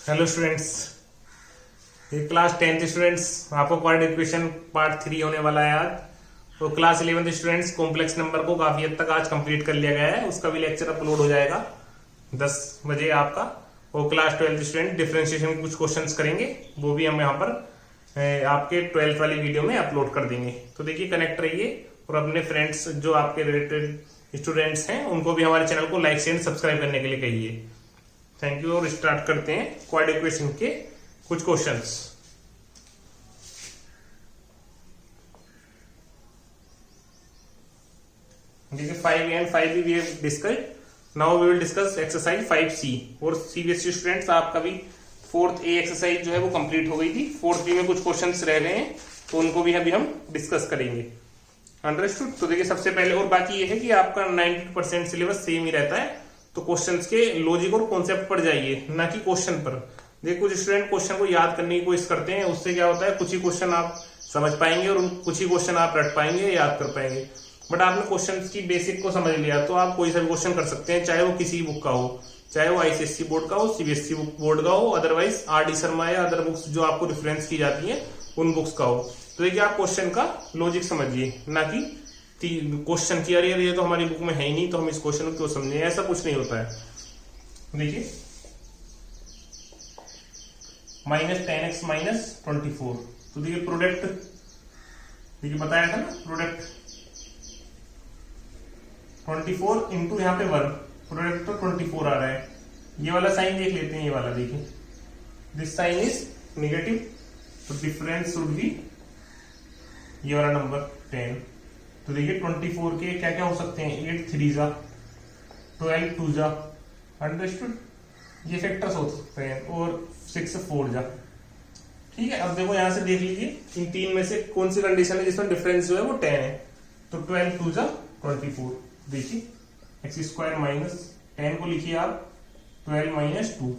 Hello students, ये class 10th students आपको quadratic equation part 3 होने वाला है आज। तो class 11th students complex number को काफी हद तक आज कंप्लीट कर लिया गया है। उसका भी लेक्चर अपलोड हो जाएगा 10 बजे आपका। और क्लास 12th स्टूडेंट डिफरेंशिएशन के कुछ क्वेश्चंस करेंगे, वो भी हम यहाँ पर आपके 12th वाली वीडियो में अपलोड कर देंगे। तो देखिए कनेक्ट रहिए और अपने फ्रेंड्स जो आपके रिलेटेड स्टूडेंट्स हैं उनको भी हमारे चैनल को लाइक शेयर सब्सक्राइब करने के लिए कहिए। Thank you. और स्टार्ट करते हैं क्वाड्रेटिक इक्वेशन के कुछ क्वेश्चंस। देखिए 5A and 5B we have discussed. Now we will discuss exercise 5C। और CBSE स्टूडेंट्स आपका भी 4th A एक्सरसाइज जो है वो कंप्लीट हो गई थी। 4th B में कुछ क्वेश्चंस रह गए हैं तो उनको भी अभी हम डिस्कस करेंगे। अंडरस्टूड। तो देखिए सबसे पहले और बाकी ये है कि आपका 90% सिलेबस सेम ही रहता है, तो क्वेश्चंस के लॉजिक और कॉन्सेप्ट पर जाइए, ना कि क्वेश्चन पर। देखिए कुछ स्टूडेंट क्वेश्चन को याद करने की कोशिश करते हैं, उससे क्या होता है कुछ ही क्वेश्चन आप समझ पाएंगे और कुछ ही क्वेश्चन आप रट पाएंगे, याद कर पाएंगे। बट आपने क्वेश्चन की बेसिक को समझ लिया तो आप कोई सा भी क्वेश्चन कर सकते हैं, चाहे वो किसी बुक का हो, चाहे वो आईसीएससी बोर्ड का हो, सीबीएसई बोर्ड का हो, अदरवाइज आर.डी. शर्मा या अदर बुक्स जो आपको रेफरेंस की जाती है उन बुक्स का हो। तो देखिए आप क्वेश्चन का लॉजिक समझिए, ना कि क्वेश्चन की अरे ये तो हमारी बुक में है ही नहीं तो हम इस क्वेश्चन को क्यों समझे, ऐसा कुछ नहीं होता है। देखिए -10x - 24। तो देखिए प्रोडक्ट, देखिए बताया था ना प्रोडक्ट 24 इंटू यहाँ पे 1, प्रोडक्ट तो 24 आ रहा है। ये वाला साइन देख लेते हैं, ये वाला देखिए, दिस साइन इज नेगेटिव, तो डिफरेंस शुड बी ये वाला नंबर 10। तो देखिए 24 के क्या क्या हो सकते हैं, 8 3 जा 12 2 जा, अंडरस्टूड, ये फैक्टर्स हो सकते हैं, और 6 4 जा। ठीक है, अब देखो यहां से देख लीजिए इन तीन में से कौन सी कंडीशन है जिसमें डिफरेंस जो है वो 10 है। तो 12 2 जा 24। देखिए x² - 10 को लिखिए आप 12 - 2।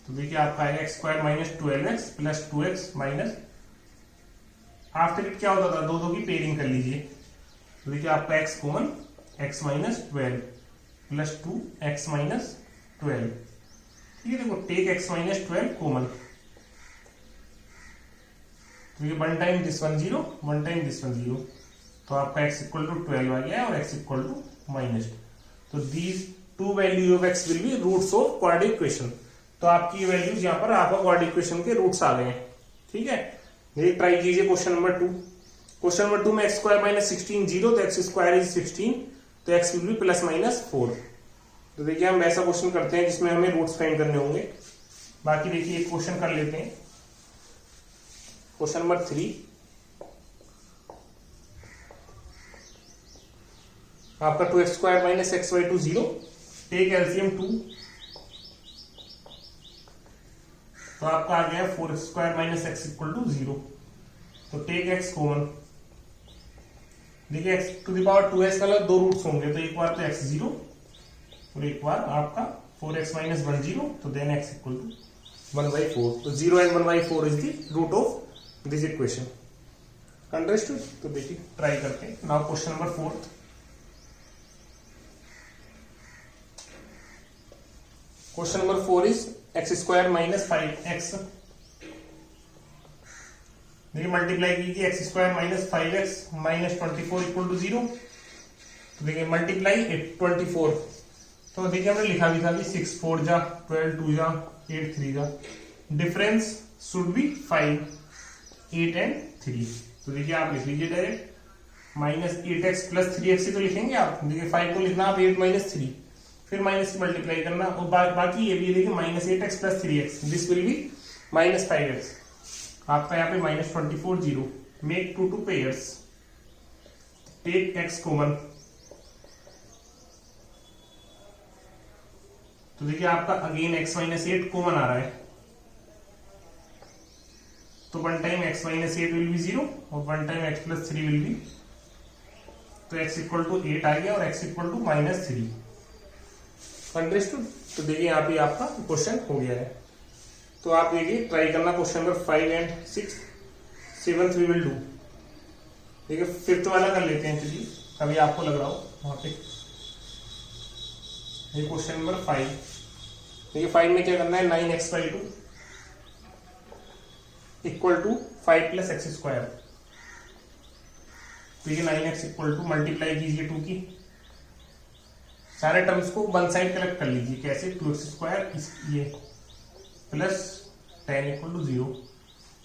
तो देखिए आपका आएगा x² - 12x plus 2x minus, after it क्या होता था, दो की पेयरिंग कर लीजिए। तो देखिए आपका x common, x - 12 plus 2x - 12। ठीक है, देखो टेक x - 12 कॉमन। तो ये 1 टाइम दिस 1 0, 1 टाइम दिस 1 0, तो आपका x = 12 आ गया और x = -2। तो these two value of x will be roots of quadratic equation. तो आपकी वैल्यूज यहाँ पर आपका क्वाड्रेटिक इक्वेशन के रूट्स आ गए हैं। ठीक है, ये ट्राई कीजिए क्वेश्चन नंबर 2। क्वेश्चन नंबर 2 में x² - 16 0, तो x² = 16, तो x विल बी +-4। तो देखिए हम ऐसा क्वेश्चन करते हैं जिसमें हमें रूट्स फाइंड करने होंगे। बाकी देखिए एक क्वेश्चन कर लेते हैं, क्वेश्चन नंबर 3। आपका 2x² - x/2 0, टेक एलसीएम 2, तो आपका आ गया 4x² - x = 0। तो टेक x कॉमन। देखिए x⁴ का दो रूट्स होंगे, तो एक बार तो x0 और एक बार आपका 4x - 1 0, तो देन x = 1/4। तो 0 and 1/4 is the root of this equation. Understood. तो देखिए ट्राई करते हैं। Now question number 4। Question number 4 is x² - 5x। देखिए मल्टीप्लाई कीजिए x² - 5x - 24 = 0। तो देखिए मल्टीप्लाई 24, तो देखिए हमने लिखा भी था कि 6 4 जा 12 2 जा 8 3 जा, डिफरेंस शुड बी 5 8 and 3। तो देखिए आप लिख लीजिए डायरेक्ट -8x + 3x से तो लिखेंगे आप। देखिए 5 को लिखना आप 8 - 3, फिर माइनस से मल्टीप्लाई करना, और बाकी ये भी देखिए -8x + 3x, this will be -5x। आपका यहाँ पे -24 0, make 2 pairs, take x common. तो देखिए आपका अगेन x - 8 कॉमन आ रहा है, तो 1 टाइम x - 8 विल बी 0 और 1 टाइम x + 3 विल बी, तो x = 8 आ गया और x = -3। अंडरस्टूड। तो देखिए यहाँ पे आपका क्वेश्चन हो गया है। तो आप देखिए ट्राई करना question number 5 and 6, 7th we will do। देखिए 5th वाला कर लेते हैं, चलिए अभी आपको लग रहा हो वहां पे। ये क्वेश्चन नंबर 5। देखिए 5 में क्या करना है, 9x/2 इक्वल टू 5 + x²। तो ये 9x इक्वल टू मल्टीप्लाई कीजिए 2 की, सारे टर्म्स को वन साइड कलेक्ट कर लीजिए। कैसे, 2x² ये प्लस 10 इक्वल टू 0।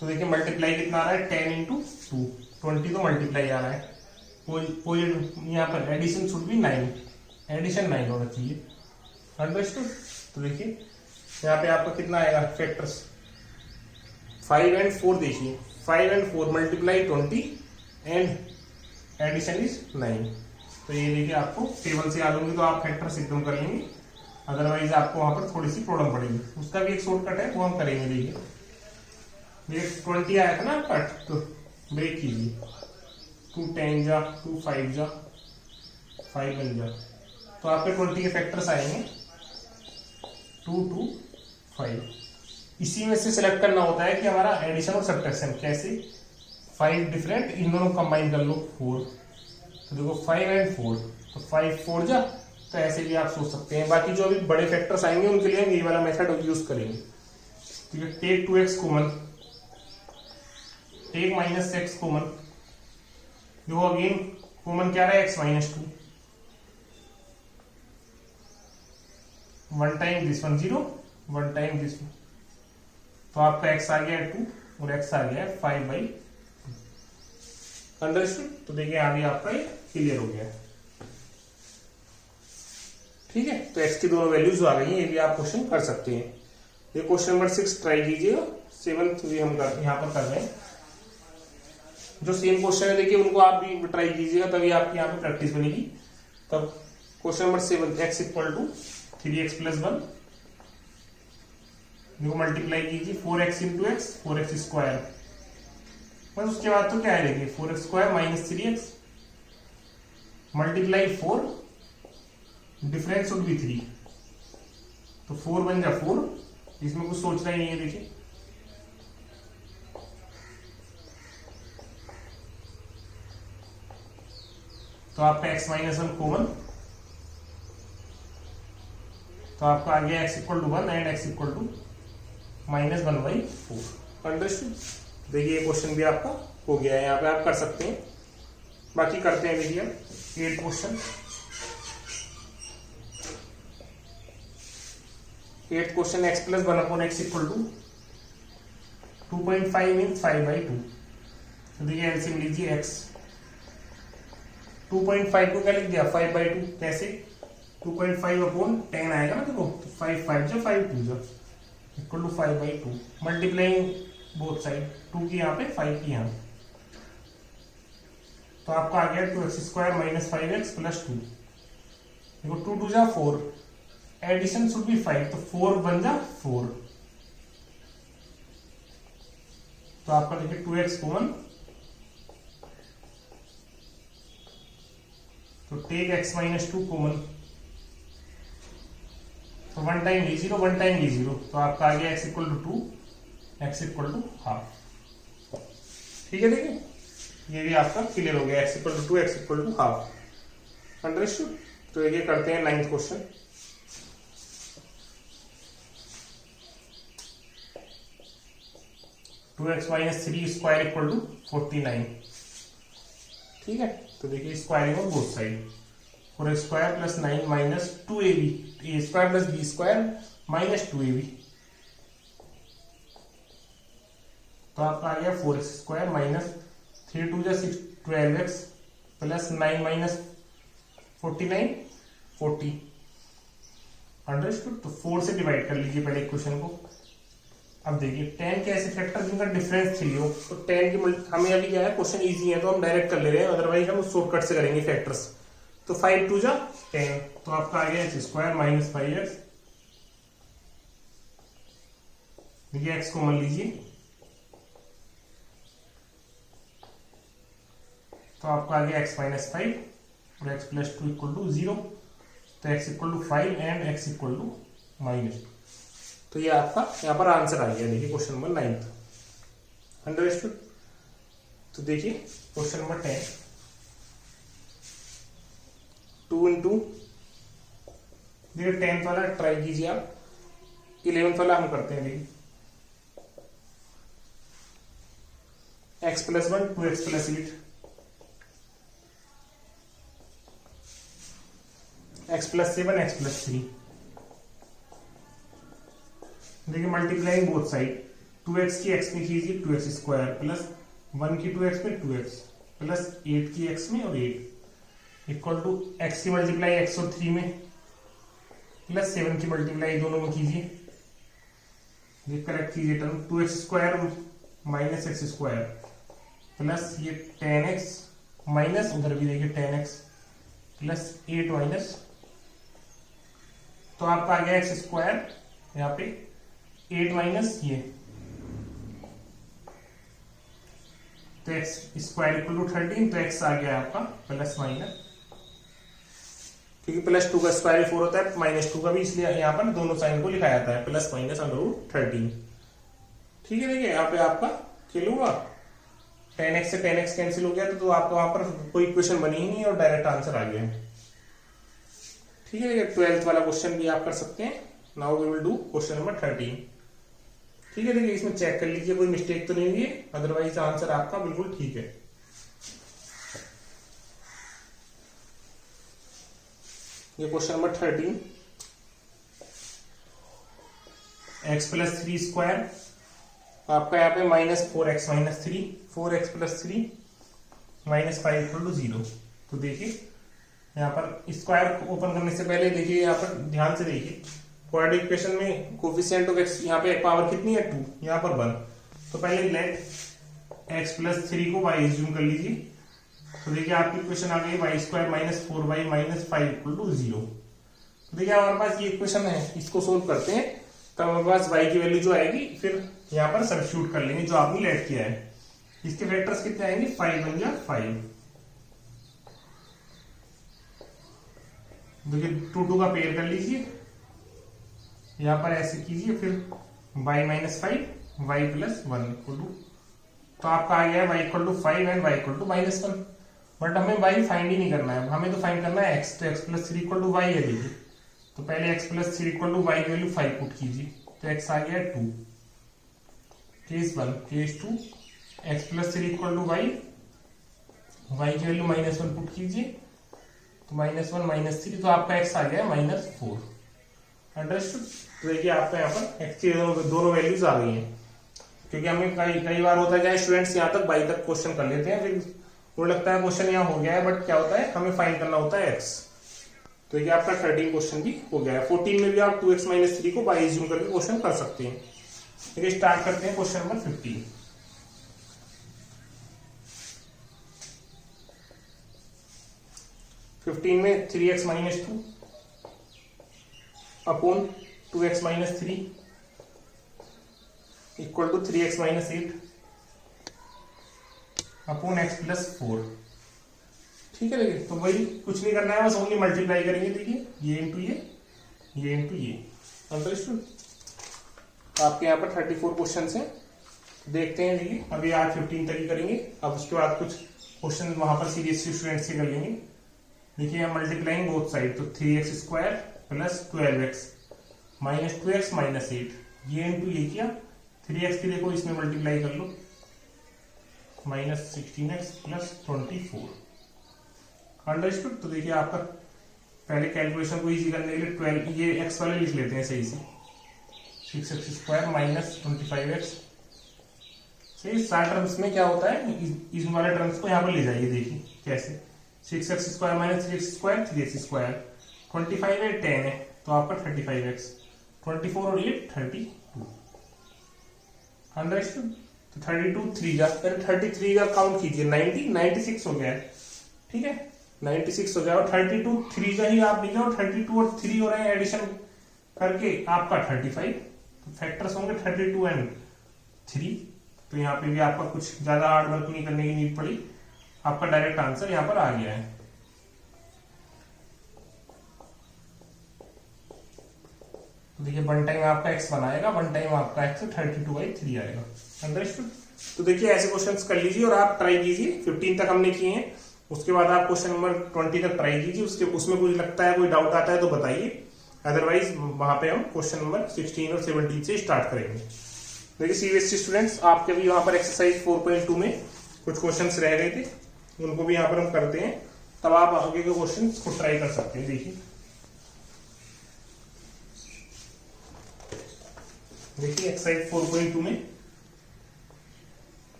तो देखिए मल्टीप्लाई कितना आ रहा है, 10 × 2, 20 तो मल्टीप्लाई आ रहा है। यहाँ पर एडिशन शुड बी 9, एडिशन 9 होना चाहिए। अंडरस्टूड। तो देखिए यहाँ पे आपका कितना आएगा फैक्टर्स, 5 and 4 देखिए, 5 and 4 multiply 20 and addition is 9। तो ये देखिए आपको टेबल से याद होंगे तो आप फैक्टर्स एकदम कर लेंगे, अदरवाइज आपको वहां पर थोड़ी सी प्रॉब्लम पड़ेगी। उसका भी एक शॉर्टकट है, वो हम करेंगे। देखिए 20 आया था ना कट, तो ब्रेक कीजिए, 2 10 जा, 2 5 जा, 5 बन जा, तो आपके 20 के फैक्टर्स आएंगे 2 2 5। इसी में से सिलेक्ट करना होता है कि हमारा एडिशन और सब्ट्रैक्शन कैसे, 5 डिफरेंट, इन दोनों कंबाइन कर लो 4। तो देखो 5 and 4, तो 5 4 जा, तो ऐसे भी आप सोच सकते हैं। बाकी जो अभी बड़े फैक्टर्स आएंगे उनके लिए हम ये वाला मेथड यूज करेंगे। ठीक है, take 2x common, take -x common, जो अगेन कॉमन क्या रहा है, x - 2, 1 time this 1 0, 1 time this 1, तो आपका x आ गया 2 और x आ गया 5/2। अंडरस्टूड। तो देखिए अभी आपका ये क्लियर हो गया। ठीक है, तो x की दोनों वैल्यूज आ गई हैं, ये भी आप क्वेश्चन कर सकते हैं। ये क्वेश्चन नंबर 6 ट्राई कीजिएगा, 7th भी हम यहाँ पर कर रहे हैं। जो सेम क्वेश्चन है देखिए उनको आप भी ट्राई कीजिएगा, तभी आपकी यहाँ पे प्रैक्टिस बनेगी। तब question number 7, x equal to 3x + 1, देखो मल्टीप्लाई कीजिए 4x × x, 4x², बस उसके बाद तो क्या है देखिए 4x² - 3x multiply 4, difference would be 3, तो 4 बन जा 4, इसमें कुछ सोचना ही नहीं है। देखिए तो आपका x - 1 कॉमन, तो आपका आ गया x = 1 एंड x = -1/4। अंडरस्टूड। देखिए ये क्वेश्चन भी आपका हो गया है, यहाँ पे आप कर सकते हैं। बाकी करते हैं देखिए 8 question. 8th question, x + 1/x = 2.5 mean 5/2। तो देखिए एलसीएम लीजिए, x 2.5 को क्या लिख दिया 5/2, कैसे 2.5/10 आएगा ना, देखो 5 5 जा 5 2 जा equal to 5/2, multiplying both side, 2 की यहाँ पे 5 की यहाँ, तो आपका आ गया 2x² - 5x + 2। देखो 2 2 जा 4, एडिशन शुड बी 5, तो 4 बन जा 4, तो आपका देखिए 2x कॉमन, तो टेक x - 2 कॉमन, तो 1 टाइम ये 0, 1 टाइम ये 0, तो आपका आ गया x = 2, x = ½ ठीक है। देखिए ये भी आपका क्लियर हो गया, x = 2, x = ½ अंडरस्टूड। तो ये करते हैं 9th question. To x - 3 square = 49। ठीक है, तो देखिए squaring of both side, 4x² + 9 - 2ab, a² + b² - 2ab, तो आपका आ गया 4x² - 3 2 जा 6, 12x + 9 - 49 40। अंडरस्टूड। तो 4 से डिवाइड कर लीजिए पहले क्वेश्चन को। अब देखिए 10 के ऐसे फैक्टर जिनका डिफरेंस 3 हो, तो 10 की हमें अभी क्या है क्वेश्चन इजी है तो हम डायरेक्ट कर ले रहे हैं, अदरवाइज हम शॉर्टकट से करेंगे फैक्टर्स। तो 5 2 जा 10, तो आपका आ गया x² - 5x, देखिए x कॉमन लीजिए, तो आपका आ गया x - 5 और x + 2 = 0, तो x = 5 एंड x = -2। तो ये आपका यहाँ पर आंसर आ गया। देखिए क्वेश्चन नंबर 9th अंडरस्टूड। तो देखिए क्वेश्चन नंबर 10, 2 × देखिए 10th वाला ट्राई कीजिए आप, 11th वाला हम करते हैं। देखिए x+1 2x+8 x+7 x+3। देखिए मल्टीप्लाइंग बोथ साइड 2x की x में कीजिए 2x² प्लस 1 की 2x में 2x प्लस 8 की x में और 8 इक्वल टू x की मल्टीप्लाई x और 3 में प्लस 7 की मल्टीप्लाई दोनों में कीजिए। ये करेक्ट कीजिए term 2x² minus x² plus ये 10x माइनस उधर भी देखिए 10x प्लस 8 माइनस, तो आपका आ गया x² यहाँ पे 8 माइनस ये, तो x² इक्वल टू 13, तो x आ गया आपका प्लस माइनस, क्योंकि प्लस 2 का स्क्वायर 4 होता है, माइनस 2 का भी, इसलिए यहाँ पर दोनों साइन को लिखा जाता है प्लस माइनस √13। ठीक है, देखिए यहाँ पे आपका क्या होगा 10x से 10x कैंसिल हो गया, तो आपका वहां पर कोई इक्वेशन बनी ही नहीं और डायरेक्ट आंसर आ गया। ठीक है, देखिए 12th वाला क्वेश्चन भी आप कर सकते हैं। Now we will do question number 13। ठीक है, देखिए इसमें चेक कर लीजिए कोई मिस्टेक तो नहीं हुई है, अदरवाइज आंसर आपका बिल्कुल ठीक है। ये क्वेश्चन नंबर 13, x+3² आपका यहाँ पे -4x - 3 4x + 3 -5 = 0। तो देखिए यहाँ पर स्क्वायर ओपन करने से पहले देखिए यहाँ पर ध्यान से देखिए क्वाड्रेटिक इक्वेशन में कोफिशिएंट ऑफ x यहाँ पे पावर कितनी है 2, यहाँ पर 1। तो पहले लेट x+3 को y एज्यूम कर लीजिए। तो देखिए आपकी इक्वेशन आ गई y² - 4y - 5 = 0। तो देखिए हमारे पास ये इक्वेशन है, इसको सोल्व करते हैं तब हमारे पास y की वैल्यू जो आएगी फिर यहाँ पर सब्स्टिट्यूट कर लेंगे जो आपने लेट किया है। इसके फैक्टर्स कितने आएंगे 5 बन गया 5। देखिए 2 2 का पेयर कर लीजिए, यहाँ पर ऐसे कीजिए, फिर y - 5 y + 1 इक्वल टू, तो आपका आ गया y = 5 एंड y = -1। बट हमें y फाइंड ही नहीं करना है, हमें तो फाइंड करना है x। तो x+3 = y है। देखिए तो पहले x+3 = y की वैल्यू 5 पुट कीजिए, तो x आ गया 2। केस 1 केस 2 x+3 = y की वैल्यू -1 पुट कीजिए, तो -1 - 3, तो आपका x आ गया -4। अंडरस्टूड। तो देखिए आपका यहाँ पर x की दोनों वैल्यूज आ गई हैं, क्योंकि हमें कई बार होता है क्या स्टूडेंट्स यहाँ तक y तक क्वेश्चन कर लेते हैं, फिर वो लगता है क्वेश्चन यहाँ हो गया है, बट क्या होता है हमें फाइंड करना होता है x। तो ये आपका 13 क्वेश्चन भी हो गया है। 14 में भी आप 2x - 3 को y एज्यूम करके क्वेश्चन कर सकते हैं। देखिए स्टार्ट करते हैं क्वेश्चन नंबर 15। में 3x - 2 upon 2x - 3 equal to 3x - 8 upon x + 4। ठीक है, देखिए तो वही कुछ नहीं करना है, बस ओनली मल्टीप्लाई करेंगे। देखिए ये इंटू ये अंडरस्टूड। आपके यहाँ पर 34 क्वेश्चन हैं, देखते हैं। देखिए अभी आज 15 तक ही करेंगे, अब उसके बाद कुछ क्वेश्चन वहां पर सीरियसली स्टूडेंट से कर लेंगे। देखिए यहाँ मल्टीप्लाइंग बोथ साइड, तो 3x² + 12x - 2x - 8, ये इंटू ये किया। 3x की देखो इसमें मल्टीप्लाई कर लो, -16x + 24। अंडरस्टूड। तो देखिए आपका पहले कैलकुलेशन को इजी करने के लिए 12 ये x वाले लिख लेते हैं सही से, 6x² - 25x। सही, सारे टर्म्स में क्या होता है इस वाले टर्म्स को यहाँ पर ले जाइए। देखिए कैसे, 6x² - 3x², 3x², 25 है 10 है, तो आपका 35x, 24 और 8 32। अंडरस्टूड। तो 32 3 जा, पहले 33 का काउंट कीजिए, 96 हो गया है। ठीक है, 96 हो गया, और 32 3 जा ही आप लिखे, और 32 और 3 हो रहे हैं एडिशन करके आपका 35। तो फैक्टर्स होंगे 32 एंड 3। तो यहाँ पे भी आपका कुछ ज्यादा हार्ड वर्क नहीं करने की नीड पड़ी, आपका डायरेक्ट आंसर यहाँ पर आ गया है। तो देखिए 1 टाइम आपका x बनाएगा, 1 टाइम आपका x 32/3 आएगा। अंडरस्टूड। तो देखिए ऐसे क्वेश्चंस कर लीजिए और आप ट्राई कीजिए। 15 तक हमने किए हैं, उसके बाद आप क्वेश्चन नंबर 20 तक ट्राई कीजिए। उसमें कुछ लगता है कोई डाउट आता है तो बताइए, अदरवाइज वहां पे हम क्वेश्चन नंबर 16 और 17 से स्टार्ट करेंगे। देखिए सीबीएसई स्टूडेंट्स, आपके भी यहाँ पर एक्सरसाइज 4.2 में कुछ क्वेश्चंस रह गए थे, उनको भी यहाँ पर हम करते हैं, तब आप आगे के क्वेश्चन को ट्राई कर सकते हैं। देखिए एक्सरसाइज 4.2 में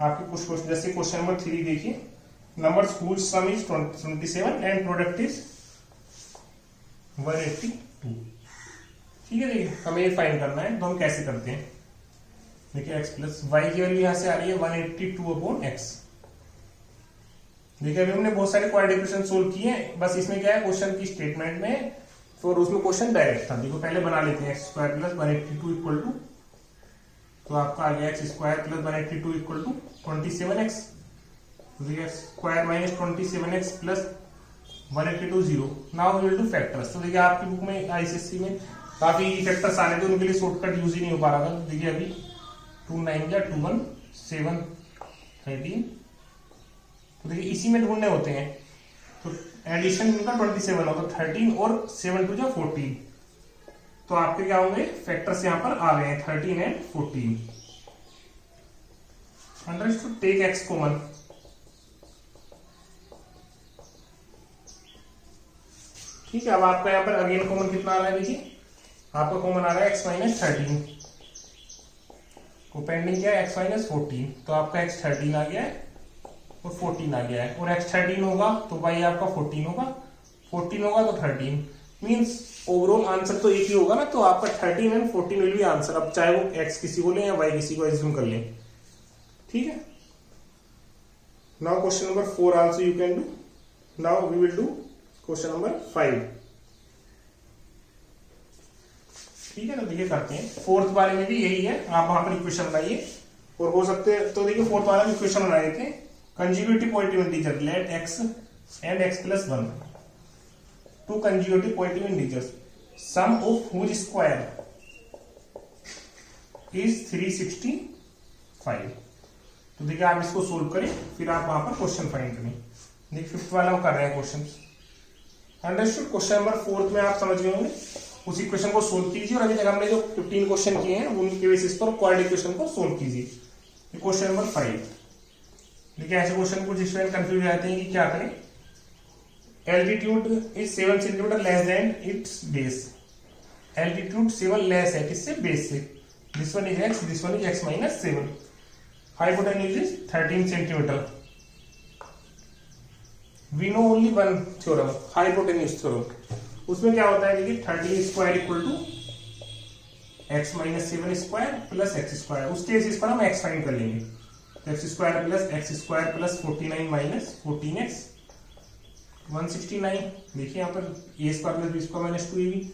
आपके कुछ क्वेश्चन, जैसे क्वेश्चन नंबर 3 देखिए, numbers whose sum is 27 and product is 182। ठीक है, देखिए हमें ये फाइंड करना है, तो हम कैसे करते हैं। देखिए x प्लस वाई की वैल्यू यहां से आ रही है 182 अपॉन एक्स। देखिए अभी हमने बहुत सारे क्वाड्रेटिक इक्वेशन सोल्व किए हैं, बस इसमें क्या है, क्वेश्चन की स्टेटमेंट में और उसमें क्वेश्चन डायरेक्ट था। देखो पहले बना लेते हैं, X square plus 182 equal to, तो आपका आ गया X square plus 182 equal to 27x। देखिए square minus 27x plus 182 0। Now we will do factors. तो देखिए आपकी बुक में आईसीएससी में काफी फैक्टर्स आ रहे थे, उनके लिए शॉर्टकट यूज ही नहीं हो पा रहा था। देखिए अभी 2 9 या 2 1 7 13, तो देखिए इसी में ढूंढने होते हैं, तो एडिशन इनका 27 होगा, 13 और 7 2 जा 14, तो आपके क्या होंगे फैक्टर्स यहाँ पर आ गए हैं 13 and 14। Understood. Take X common. ठीक है, अब आपका यहाँ पर अगेन कॉमन कितना आ रहा है, देखिए आपका कॉमन आ रहा है x माइनस 13, को पेंडिंग क्या है x माइनस 14, तो आपका x 13 आ गया है और 14 आ गया है, और x 13 होगा तो y आपका 14 होगा, 14 होगा तो 13, मींस ओवरऑल आंसर तो एक ही होगा ना, तो आपका 13 एंड 14 विल बी आंसर। अब चाहे वो x किसी को लें या y किसी को एज्यूम कर लें। ठीक है, now question number 4 also you can do. Now we will do question number 5। ठीक है, तो देखिए करते हैं, फोर्थ वाले में भी यही है, आप वहां पर इक्वेशन बनाइए और हो सकते हैं, तो देखिए फोर्थ वाला में इक्वेशन बना देते हैं, consecutive positive integer let x and x plus 1 two consecutive positive integers sum of which square is 365। तो देखिए आप इसको सोल्व करें, फिर आप वहां पर क्वेश्चन फाइंड करें। देखिए फिफ्थ वाला कर रहे हैं क्वेश्चन। अंडरस्टूड। क्वेश्चन नंबर 4 में आप समझ गए होंगे, उस इक्वेशन को सोल्व कीजिए और अभी तक हमने जो 15 क्वेश्चन किए हैं उनके बेसिस पर क्वाड्रेटिक इक्वेशन को सोल्व कीजिए। क्वेश्चन नंबर 5 देखिए, ऐसे क्वेश्चन कुछ स्टूडेंट कंफ्यूज रहते हैं कि क्या करें। Altitude is 7 centimetre less than its base. Altitude 7 less है किससे, बेस से। This one is x, this one is x minus 7। Hypotenuse is 13 centimetre. We know only one theorem, hypotenuse theorem. उसमें क्या होता है, देखिए 13 square equal to x minus 7 square plus X square. उस case पर हम x फाइंड कर लेंगे, X square plus X square plus 49 minus 14x 169। देखिए यहाँ पर a square plus B square minus 2ab,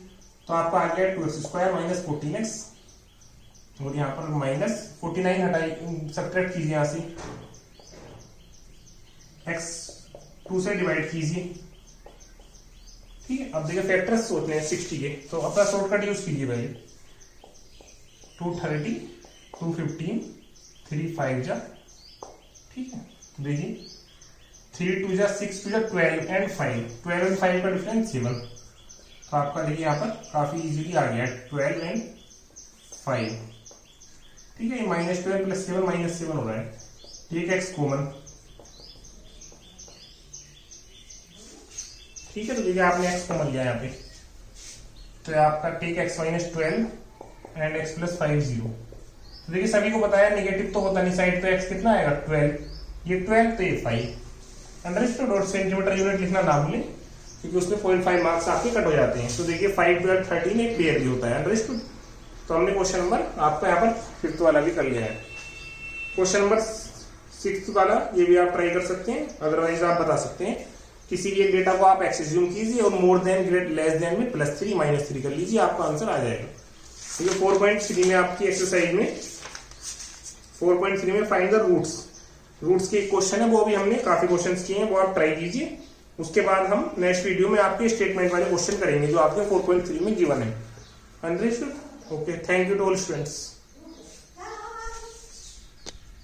तो आपका आ गया 2x स्क्वायर माइनस 14x, और यहाँ पर माइनस 49 हटाई सब्ट्रैक्ट कीजिए यहाँ से, x 2 से डिवाइड कीजिए। ठीक है, अब देखिए फैक्टर्स होते हैं 60 के, तो अपना शॉर्टकट यूज कीजिए पहले। 230 215 3 5 जा। ठीक है, देखिए 3 2 जा 6 2 जा 12 एंड 5, 12 एंड 5 का डिफरेंस 7, तो आपका देखिए यहाँ पर काफी इजीली आ गया 12 एंड 5। ठीक है, माइनस 12 प्लस 7 माइनस 7 हो रहा है। ठीक है, एक्स कॉमन। ठीक है, तो देखिए आपने x कॉमन लिया यहाँ पे, तो आपका take x minus 12 and x plus 5 0। तो देखिए सभी को बताया नेगेटिव तो होता नहीं साइड, तो x कितना आएगा 12, ये 12 तो ये 5। अंडरस्टूड। और सेंटीमीटर यूनिट लिखना ना भूलें, क्योंकि उसमें 0.5 मार्क्स आपके कट हो जाते हैं। तो देखिए 5 12 13 एक पेयर भी होता है। अंडरस्टूड। तो हमने क्वेश्चन नंबर आपका यहाँ पर फिफ्थ वाला भी कर लिया है। क्वेश्चन नंबर 6 वाला ये भी आप ट्राई कर सकते हैं, अदरवाइज आप बता सकते हैं। किसी भी एक डेटा को आप एक्स एज्यूम कीजिए और more than great less than में +3 -3 कर लीजिए, आपका आंसर आ जाएगा। तो 4.3 में आपकी एक्सरसाइज में 4.3 में फाइंड द रूट्स के एक क्वेश्चन है, वो भी हमने काफी क्वेश्चंस किए हैं, वो आप ट्राई कीजिए। उसके बाद हम नेक्स्ट वीडियो में आपके स्टेटमेंट वाले क्वेश्चन करेंगे जो आपके 4.3 में गिवन है। Understood. Okay, thank you to all students.